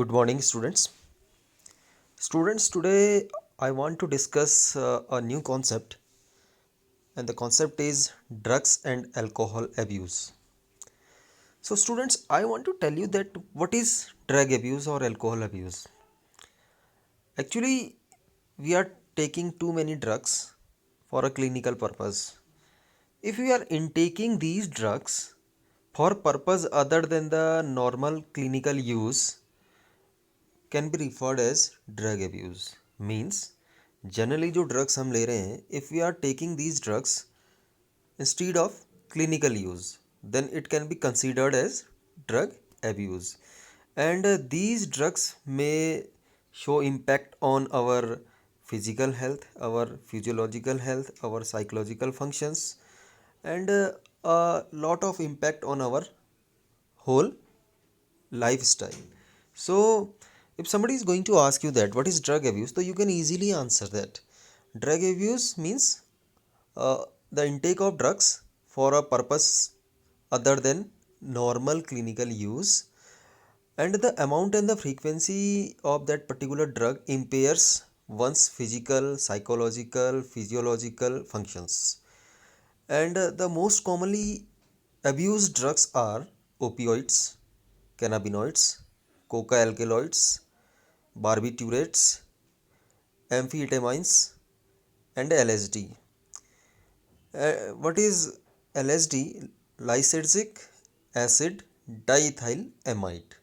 Good morning, students. Students, today I want to discuss a new concept, and the concept is drugs and alcohol abuse. So, students, I want to tell you that what is drug abuse or alcohol abuse? Actually, we are taking too many drugs for a clinical purpose. If we are intaking these drugs for purpose other than the normal clinical use, can be referred as drug abuse. Means generally जो drugs हम ले रहे हैं, if we are taking these drugs instead of clinical use, then it can be considered as drug abuse. And these drugs may show impact on our physical health, our physiological health, our psychological functions, and a lot of impact on our whole lifestyle. So, if somebody is going to ask you that what is drug abuse, so you can easily answer that. Drug abuse means the intake of drugs for a purpose other than normal clinical use, and the amount and the frequency of that particular drug impairs one's physical, psychological, physiological functions. And the most commonly abused drugs are opioids, cannabinoids, coca alkaloids, barbiturates, amphetamines, and LSD. What is LSD? Lysergic acid diethyl amide.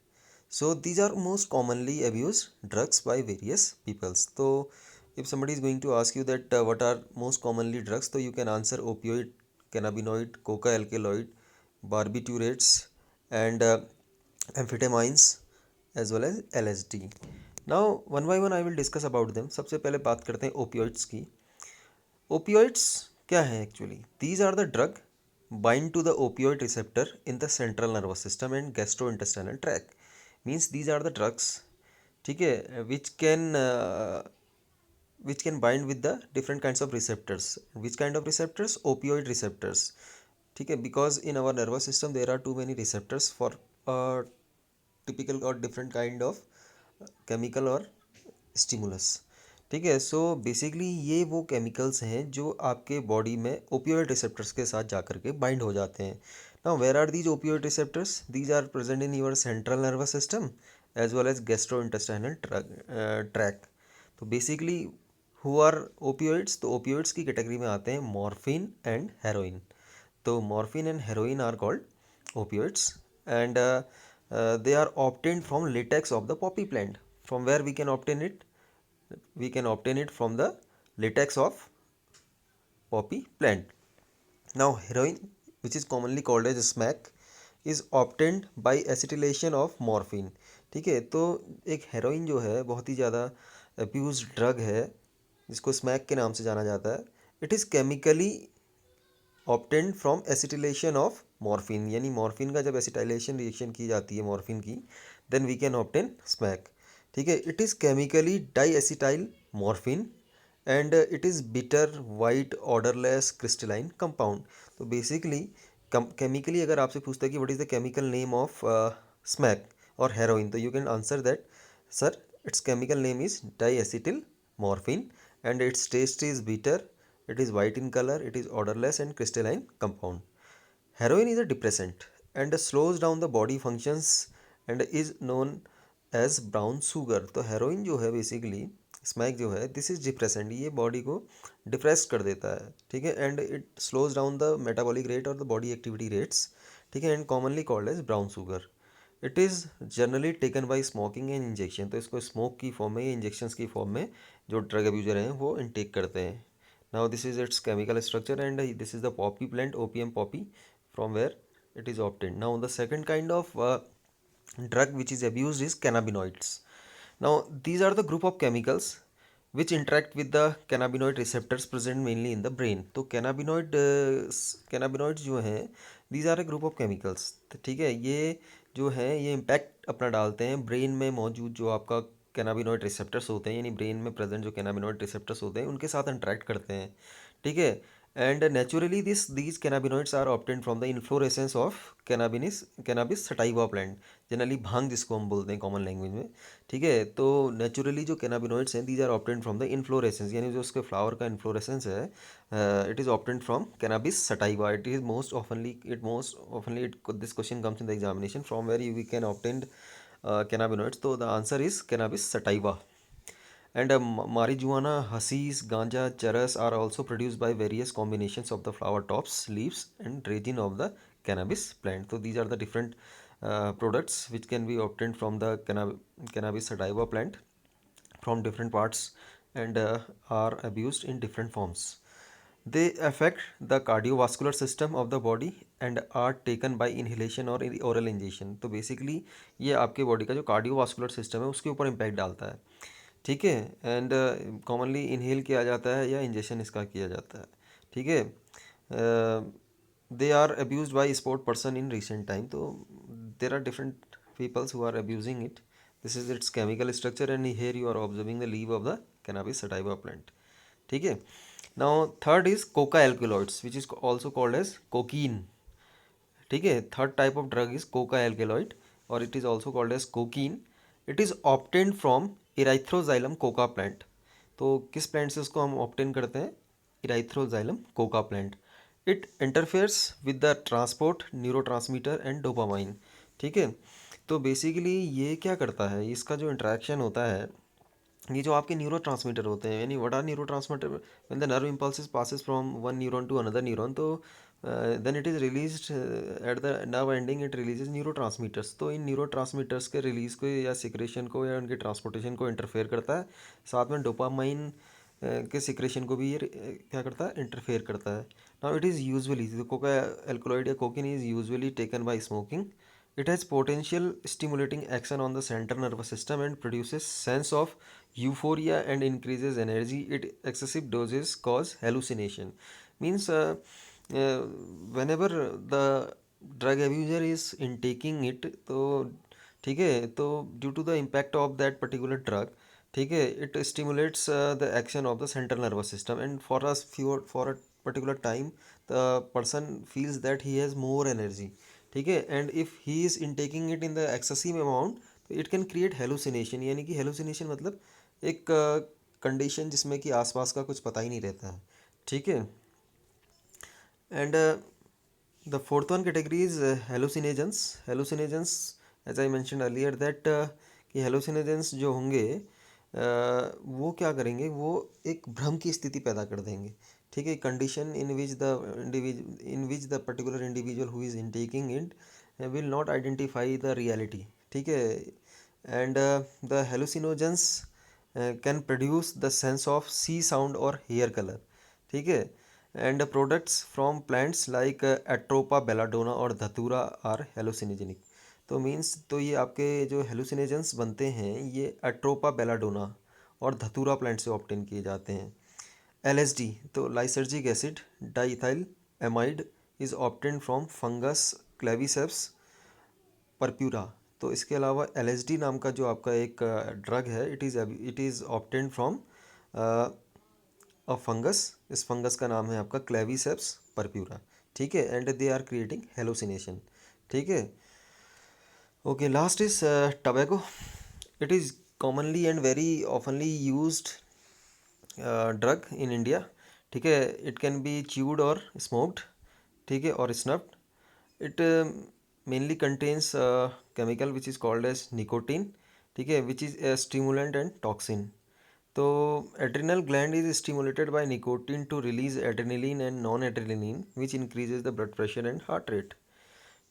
So these are most commonly abused drugs by various people. So if somebody is going to ask you that what are most commonly drugs, so you can answer opioid, cannabinoid, coca alkaloid, barbiturates, and amphetamines as well as LSD. Now one by one I will discuss about them. सबसे पहले बात करते हैं opioids की. Opioids क्या है actually? These are the drug bind to the opioid receptor in the central nervous system and gastrointestinal tract. Means these are the drugs, ठीक है, which can bind with the different kinds of receptors. Which kind of receptors? Opioid receptors, ठीक है, because in our nervous system there are too many receptors for typical or different kind of chemical और stimulus, ठीक है. So basically ये वो chemicals हैं जो आपके बॉडी में ओपियोइड रिसेप्टर्स के साथ जाकर के बाइंड हो जाते हैं. Now where are these opioid receptors? These are present in your central nervous system as well as gastro intestinal tract. तो बेसिकली हु आर ओपियोइड्स? तो ओपियोइड्स की कैटेगरी में आते हैं मॉर्फिन एंड हेरोइन. तो morphine and heroin are called opioids, and they are obtained from latex of the poppy plant. From where we can obtain it? We can obtain it from the latex of poppy plant. Now heroin, which is commonly called as smack, is obtained by acetylation of morphine. ठीक है, तो एक heroin जो है बहुत ही ज़्यादा abuse drug है जिसको स्मैक के नाम से जाना जाता है. It is chemically obtained from acetylation of morphine. यानी मॉर्फिन का जब एसिटाइलेशन रिएक्शन की जाती है मॉर्फिन की, then we can obtain smack. ठीक है, it is chemically di acetyl morphine and it is bitter white odourless crystalline compound. तो बेसिकली केमिकली अगर आपसे पूछता है कि what is the chemical name of smack और हेरोइन, तो you can answer that sir its chemical name is di acetyl morphine and its taste is bitter. It is white in color, it is odorless and crystalline compound. Heroin is a depressant and slows down the body functions and is known as brown sugar. तो heroin जो है basically, smack जो है, this is depressant, ये body को depress कर देता है. ठीक है, and it slows down the metabolic rate और द बॉडी एक्टिविटी रेट्स. ठीक है, and commonly called as brown sugar. It is generally taken by smoking and injection. तो इसको स्मोक की फॉर्म में या इंजेक्शंस की फॉर्म में जो ड्रग अब्यूजर हैं वो इनटेक करते हैं. Now this is its chemical structure, and this is the poppy plant, opium poppy, from where it is obtained. Now the second kind of drug which is abused is cannabinoids. Now these are the group of chemicals which interact with the cannabinoid receptors present mainly in the brain. तो cannabinoids जो हैं, these are a group of chemicals. ठीक है, ये जो है ये impact अपना डालते हैं ब्रेन में मौजूद जो आपका कैनाबिनॉइड रिसेप्टर्स होते हैं, यानी ब्रेन में प्रेजेंट जो कैनाबिनॉइड रिसेप्टर्स होते हैं उनके साथ इंटरेक्ट करते हैं. ठीक है, and naturally these cannabinoids are obtained from the inflorescence of cannabis sativa plant, generally भांग जिसको हम बोलते हैं कॉमन लैंग्वेज में। ठीक है, तो नेचुरली जो कैनाबिनॉइड्स हैं these are obtained from the inflorescence, यानी जो उसके फ्लावर का इन्फ्लोरेसेंस है, it is obtained from cannabis sativa. It is most oftenly it this question comes in the examination from where we can obtain cannabinoids, तो the answer is cannabis sativa. And marijuana, hashish, ganja, charas are also produced by various combinations of the flower tops, leaves, and resin of the cannabis plant. So these are the different products which can be obtained from the cannabis sativa plant from different parts, and are abused in different forms. They affect the cardiovascular system of the body and are taken by inhalation or oral ingestion. तो basically ये आपके body का जो cardiovascular system है उसके ऊपर impact डालता है। ठीक है, एंड कॉमनली इनहेल किया जाता है या इंजेक्शन इसका किया जाता है। ठीक है, they are abuse by sport person in recent time, तो there are different peoples who are abusing it. This is its chemical structure and here you are observing the leave of the cannabis sativa plant. ठीक है, now third is coca alkaloids which is also called as cocaine. ठीक है, third type of drug is coca alkaloid और it is also called as cocaine. It is obtained from erythroxylum coca plant. तो किस plant से उसको हम obtain करते हैं? Erythroxylum coca plant. It interferes with the transport neurotransmitter and dopamine. ठीक है, तो बेसिकली ये क्या करता है, इसका जो इंटरेक्शन होता है, ये जो आपके न्यूरो ट्रांसमीटर होते हैं, यानी what are neurotransmitter, when the nerve impulses passes from one neuron to another neuron, तो then it is released at the nerve ending, it releases neurotransmitters. तो इन न्यूरो ट्रांसमीटर्स के release को या secretion को या उनके transportation को इंटरफेयर करता है। साथ में डोपामाइन के सिक्रेशन को भी ये क्या करता है, इंटरफेयर करता है। Now it is usually coca alkaloid या cocaine is usually taken by smoking. It has potential stimulating action on the central nervous system and produces sense of euphoria and increases energy. It excessive doses cause hallucination. Means uh, whenever the drug abuser is intaking it, तो ठीक है, तो due to the impact of that particular drug, ठीक है, it stimulates the action of the central nervous system and for a particular time the person feels that he has more energy. ठीक है, and if he is intaking it in the excessive amount, तो it can create hallucination, यानी कि hallucination मतलब एक condition जिसमें कि आसपास का कुछ पता ही नहीं रहता है। ठीक है, and the fourth one category is hallucinogens. Hallucinogens as I mention earlier that कि हेलुसिनेजेंस जो होंगे वो क्या करेंगे, वो एक भ्रम की स्थिति पैदा कर देंगे। ठीक है, condition in which the particular individual who is intaking it will not identify the reality. ठीक है, and the hallucinogens can produce the sense of see sound और हेयर कलर। ठीक है, and products from plants like atropa belladonna और dhatura are हेलुसिनोजेनिक। तो means तो ये आपके जो हेलुसिनेजेंस बनते हैं ये एट्रोपा बेलाडोना और धतूरा प्लांट से ऑब्टेन किए जाते हैं। एलएसडी, तो lysergic acid diethyl amide is obtain from fungus Claviceps purpura. तो इसके अलावा एलएसडी नाम का जो आपका एक ड्रग है, it is obtain from a fungus. इस फंगस का नाम है आपका क्लेविसेप्स परप्यूरा। ठीक है, and they are creating hallucination. ठीक है, okay, last is tobacco. It is commonly and very oftenly used drug in India. ठीक है, इट कैन बी च्यूड और स्मोक्ड, ठीक है, और snuffed. It mainly contains chemical which is called as nicotine. ठीक है, which is a stimulant and toxin. तो adrenal gland is stimulated by nicotine to release adrenaline and non adrenaline which increases the blood pressure and heart rate.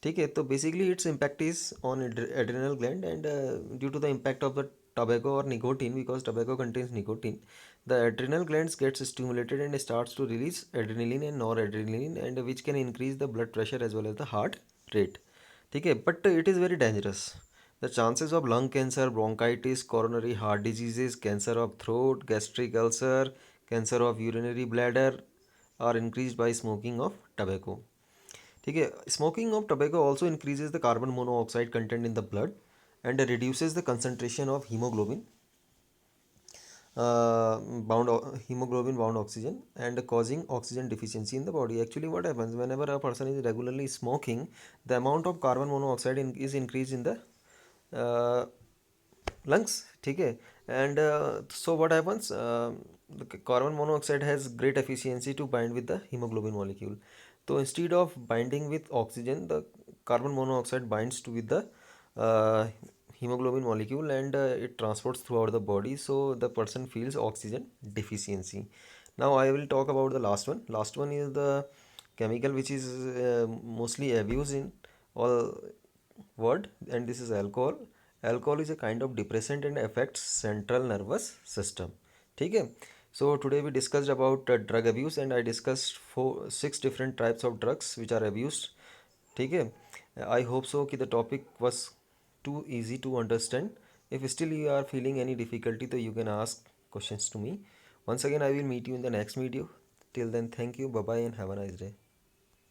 ठीक है, तो basically its impact is on adrenal gland and due to the impact of the tobacco or nicotine, because tobacco contains nicotine, the adrenal glands gets stimulated and starts to release adrenaline and noradrenaline, and which can increase the blood pressure as well as the heart rate. ठीक है, but it is very dangerous. The chances of lung cancer, bronchitis, coronary heart diseases, cancer of throat, gastric ulcer, cancer of urinary bladder are increased by smoking of tobacco. ठीक है, smoking of tobacco also increases the carbon monoxide content in the blood and reduces the concentration of haemoglobin. hemoglobin bound oxygen and causing oxygen deficiency in the body. Actually, what happens whenever a person is regularly smoking, the amount of carbon monoxide is increased in the uh, lungs. ठीक है. And so what happens, the carbon monoxide has great efficiency to bind with the hemoglobin molecule. So instead of binding with oxygen, the carbon monoxide binds to with the uh, hemoglobin molecule, and it transports throughout the body, so the person feels oxygen deficiency. Now I will talk about the last one is the chemical which is mostly abused in all word, and this is alcohol. Alcohol is a kind of depressant and affects central nervous system. ठीक है. So today we discussed about drug abuse, and I discussed 6 different types of drugs which are abused. ठीक है. I hope so कि the topic was too easy to understand. If still you are feeling any difficulty, so you can ask questions to me. Once again, I will meet you in the next video. Till then, thank you, bye bye, and have a nice day.